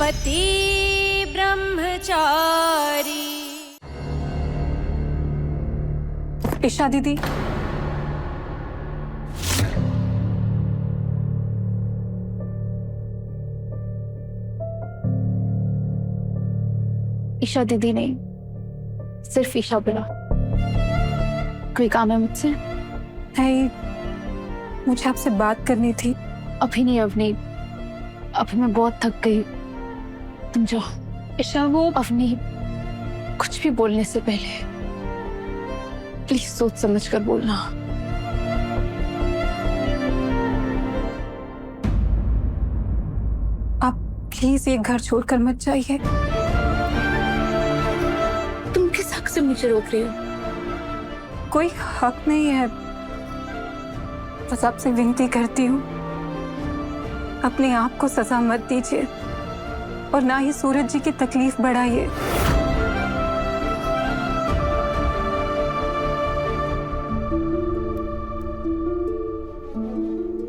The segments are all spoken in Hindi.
पति ब्रह्मचारी। ईशा दीदी, ईशा दीदी नहीं, सिर्फ ईशा बुला। कोई काम है मुझसे? नहीं, मुझे आपसे बात करनी थी। अभी नहीं, अवनी, अभी मैं बहुत थक गई। तुम जाओ। ईशा, वो अवनी, कुछ भी बोलने से पहले प्लीज सोच समझ कर बोलना। आप प्लीज ये घर छोड़कर मत जाइए। तुम किस हक से मुझे रोक रही हो? कोई हक नहीं है, बस आपसे विनती करती हूँ, अपने आप को सजा मत दीजिए और ना ही सूरज जी की तकलीफ बढ़ाइए।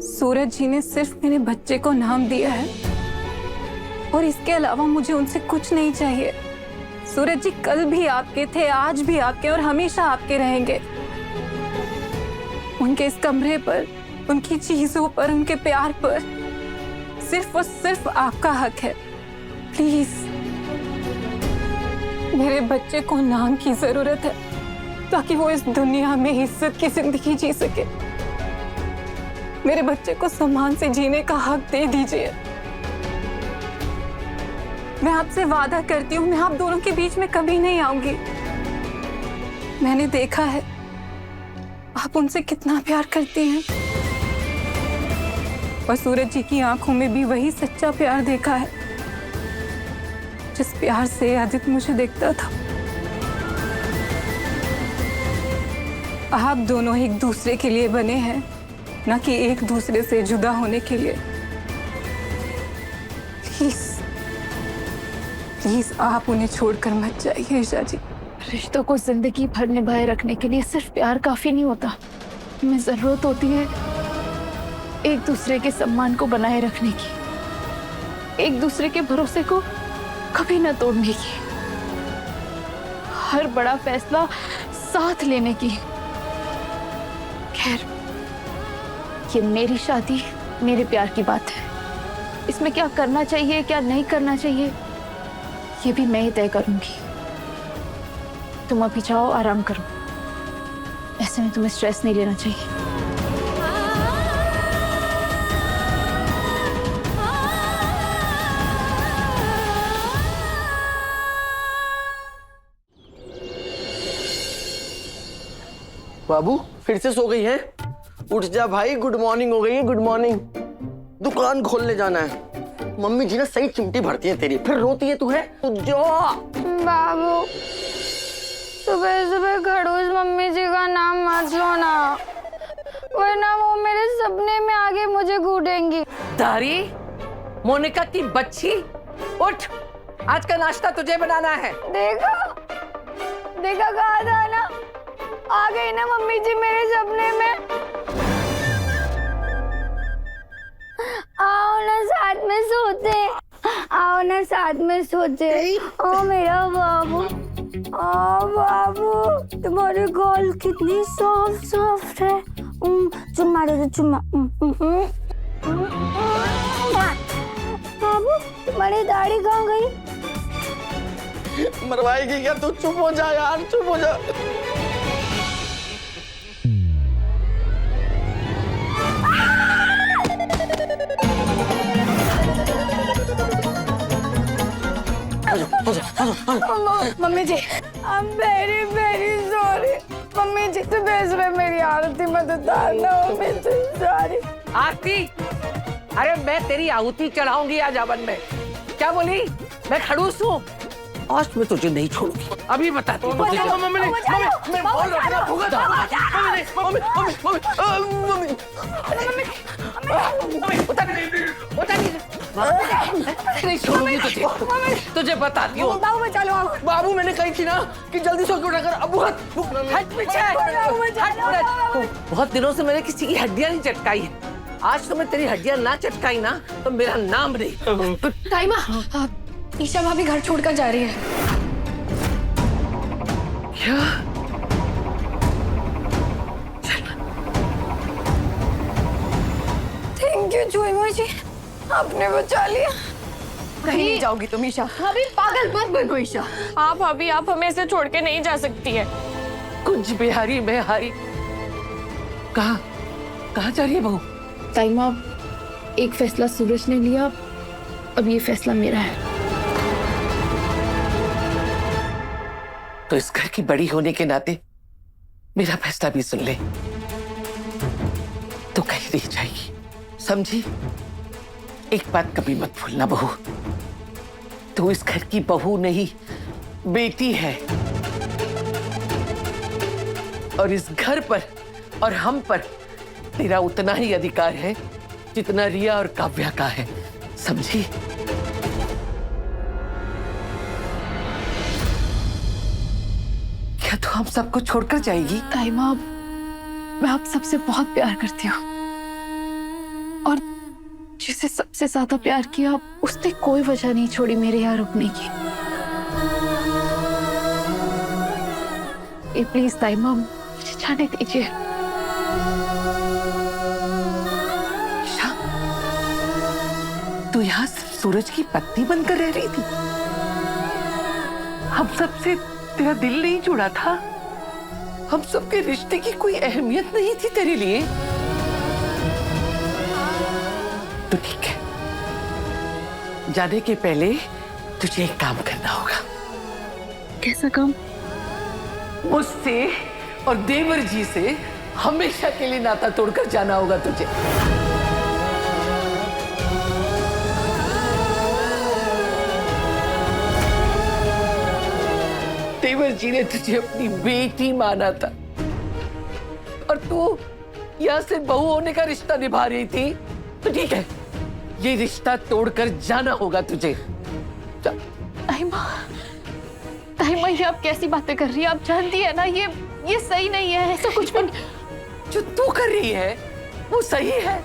सूरज जी ने सिर्फ मेरे बच्चे को नाम दिया है और इसके अलावा मुझे उनसे कुछ नहीं चाहिए। सूरज जी कल भी आपके थे, आज भी आपके और हमेशा आपके रहेंगे। उनके इस कमरे पर, उनकी चीजों पर, उनके प्यार पर सिर्फ और सिर्फ आपका हक है। प्लीज, मेरे बच्चे को नाम की जरूरत है ताकि वो इस दुनिया में इज्जत की जिंदगी जी सके। मेरे बच्चे को सम्मान से जीने का हक दे दीजिए। मैं आपसे वादा करती हूँ, मैं आप दोनों के बीच में कभी नहीं आऊंगी। मैंने देखा है आप उनसे कितना प्यार करती हैं और सूरज जी की आंखों में भी वही सच्चा प्यार देखा है जिस प्यार से आदित्य मुझे देखता था। आप दोनों एक दूसरे के लिए बने हैं, ना कि एक दूसरे से जुदा होने के लिए। प्लीज प्लीज आप उन्हें छोड़कर मत जाइए ईशा जी। रिश्तों को जिंदगी भर निभाए रखने के लिए सिर्फ प्यार काफी नहीं होता, हमें जरूरत होती है एक दूसरे के सम्मान को बनाए रखने की, एक दूसरे के भरोसे को कभी न तोड़ने की, हर बड़ा फैसला साथ लेने की। खैर, ये मेरी शादी, मेरे प्यार की बात है। इसमें क्या करना चाहिए, क्या नहीं करना चाहिए, ये भी मैं ही तय करूंगी। तुम अभी जाओ, आराम करो। ऐसे में तुम्हें स्ट्रेस नहीं लेना चाहिए। बाबू फिर से सो गई है? उठ जा भाई, गुड मॉर्निंग हो गई है। Good morning. दुकान खोलने जाना है। मम्मी जी ना सही चिमटी भरती है तेरी, फिर रोती है तू है। जो बाबू, सुबह सुबह खड़ूस मम्मी जी का नाम मत लो ना, वरना वो मेरे सपने में आगे मुझे कूटेंगी। तारी, मोनिका की बच्ची, उठ, आज का नाश्ता तुझे बनाना है। देखा देखा, कहा था ना, आ गई ना मम्मी जी मेरे सपने में। आओ ना साथ में सोते, आओ ना साथ में सोते। ओ मेरा बाबू, ओ बाबू, तुम्हारे गाल कितनी सॉफ्ट सॉफ्ट है। चुम्मा दे दो, चुम्मा। बाबू, तुम्हारी दाढ़ी कहाँ गई? मरवाएगी क्या तू? चुप हो जा यार, चुप हो जा। Mummy ji, I am very very sorry. Mummy ji तो बेच रहे, मेरी आरती मत उतारना। मम्मी जी सॉरी। आरती, अरे मैं तेरी आहुति चढ़ाऊंगी आज हवन में। क्या बोली? मैं खड़ूस हूँ? आज मैं तुझे नहीं छोड़ूंगी, अभी बताती हूँ। नहीं छोड़ूंगी तुझे बताती हूँ। बाबू मैंने कही थी ना कि जल्दी सो के उठा कर। अब हट पीछे, बहुत दिनों से मैंने किसी की हड्डियां नहीं चटकाई है। आज तो मैं तेरी हड्डियां ना चटकाई ना तो मेरा नाम नहीं। ताईमा, ईशा भाभी घर छोड़कर जा रही है। क्या? थैंक यू जुईमा जी, आपने बचा लिया। कहीं नहीं जाओगी तुम ईशा। भाभी पागल मत बनो ईशा। हाँ भाभी, आप हमें ऐसे छोड़ के नहीं जा सकती है। कुछ बिहारी में हारी। कहाँ कहाँ जा रही है बहू? ताईमा, एक फैसला सूरज ने लिया, अब ये फैसला मेरा है। तो इस घर की बड़ी होने के नाते मेरा फैसला भी सुन ले। तो कहीं नहीं जाएगी, समझी? एक बात कभी मत भूलना बहू, तू इस घर की बहू नहीं, बेटी है। और इस घर पर और हम पर तेरा उतना ही अधिकार है जितना रिया और काव्या का है, समझी? क्या तू हम सबको छोड़कर जाएगी? ताईमा, मैं आप सबसे बहुत प्यार करती हूँ, और जिसे सबसे ज्यादा प्यार किया उसने कोई वजह नहीं छोड़ी मेरे यहाँ रुकने की। प्लीज ताईमा, मुझे जाने दीजिए। ईशा, तू यहाँ सिर्फ सूरज की पत्नी बनकर रह रही थी? हम सबसे तेरा दिल नहीं जुड़ा था? हम सबके रिश्ते की कोई अहमियत नहीं थी तेरे लिए? तो ठीक है, जाने के पहले तुझे एक काम करना होगा। कैसा काम? मुझसे और देवर जी से हमेशा के लिए नाता तोड़कर जाना होगा तुझे। देवर जी ने तुझे अपनी बेटी माना था, और तू यहाँ से बहू होने का रिश्ता निभा रही थी। तो ठीक है, ये रिश्ता तोड़कर जाना होगा तुझे। ताईमा, ताईमा, ये आप कैसी बातें कर रही हैं? आप जानती है ना ये सही नहीं है, ऐसा कुछ भी नहीं। जो तू कर रही है वो सही है।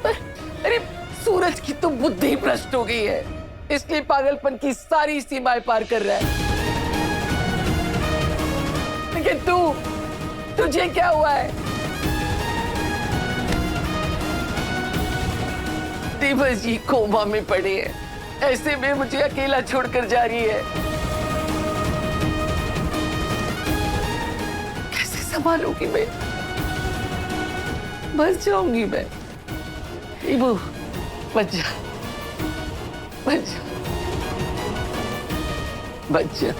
अरे सूरज की तो बुद्धि भ्रष्ट हो गई है, इसलिए पागलपन की सारी सीमाएं पार कर रहा है। लेकिन तुझे क्या हुआ है? देवर जी कोमा में पड़े हैं, ऐसे में मुझे अकेला छोड़कर जा रही है। कैसे संभालूंगी मैं? मर जाऊंगी मैं। इबू, बच जा, बच जा, बच जा।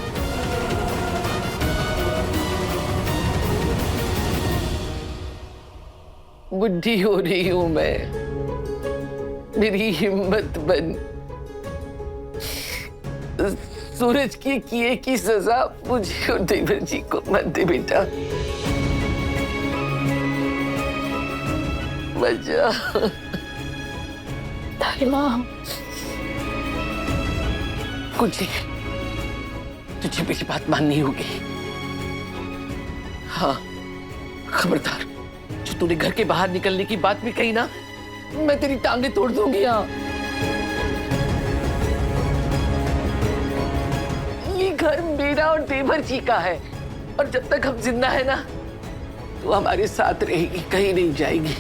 बुढ़ी हो रही हूं मैं, मेरी हिम्मत बन। सूरज के किए की सजा मुझे और देवर जी को मत दे बेटा। बच जा। ताईमा, कुछ तुझे मेरी बात माननी होगी। हाँ, खबरदार, जो तूने घर के बाहर निकलने की बात भी कही ना, मैं तेरी टांगे तोड़ दूंगी। हाँ, ये घर मेरा और देवर जी का है, और जब तक हम जिंदा है ना, तू हमारे साथ रहेगी, कहीं नहीं जाएगी।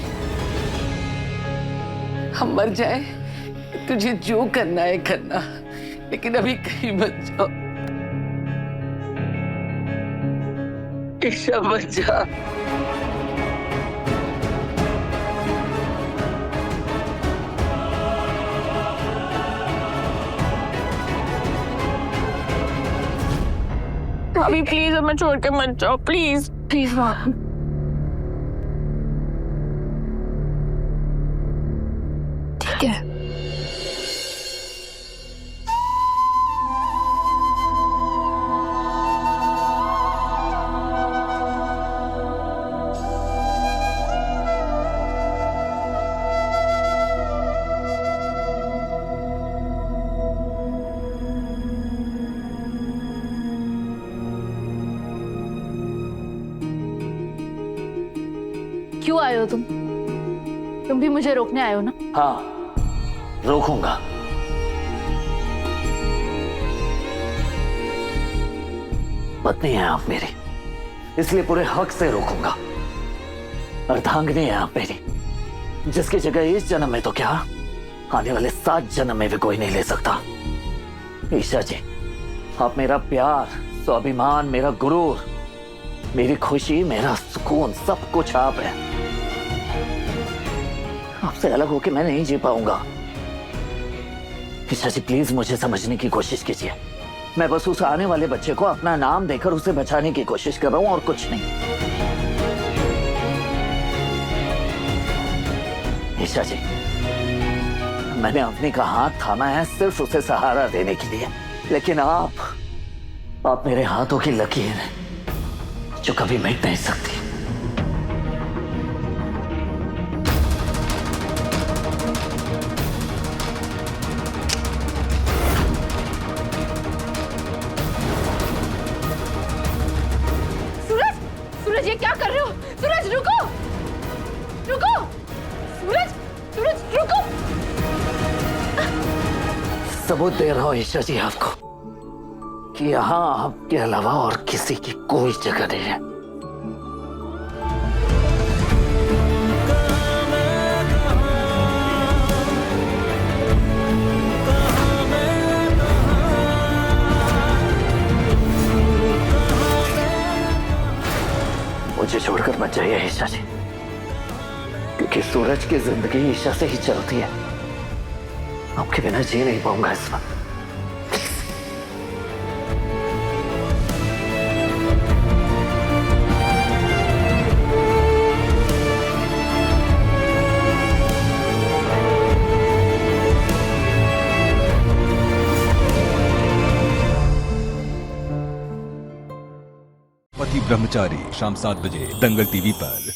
हम मर जाए, तुझे जो करना है करना, लेकिन अभी कहीं मत जाओ। ईशा, मत जा। भाभी प्लीज हमें छोड़ के मत जाओ, प्लीज प्लीज। भाभी ठीक है। क्यों आए हो तुम? तुम भी मुझे रोकने आए हो ना? हाँ, रोकूंगा। पत्नी हैं आप मेरी, इसलिए पूरे हक से रोकूंगा। अर्धांगिनी है आप मेरी, जिसकी जगह इस जन्म में तो क्या, आने वाले 7 जन्म में भी कोई नहीं ले सकता। ईशा जी, आप मेरा प्यार, स्वाभिमान, मेरा गुरूर, मेरी खुशी, मेरा सुकून, सब कुछ आप हैं। आपसे अलग होके मैं नहीं जी पाऊंगा। ईशा जी प्लीज मुझे समझने की कोशिश कीजिए। मैं बस उस आने वाले बच्चे को अपना नाम देकर उसे बचाने की कोशिश कर रहा हूं और कुछ नहीं। ईशा जी, मैंने अपनी का हाथ थामा है सिर्फ उसे सहारा देने के लिए, लेकिन आप मेरे हाथों की लकीर हैं जो कभी मिट नहीं सकती। सूरज ये क्या कर रहे हो? सूरज रुको, रुको, सूरज, सूरज रुको। सबूत दे रहा हूं ईशा जी आपको कि यहां आपके अलावा और किसी की कोई जगह नहीं है। मुझे छोड़कर मत जाइए ईशा जी, क्योंकि सूरज की जिंदगी ईशा से ही चलती है। आपके बिना जी नहीं पाऊंगा इस वक्त। पति ब्रह्मचारी शाम 7 बजे दंगल टीवी पर।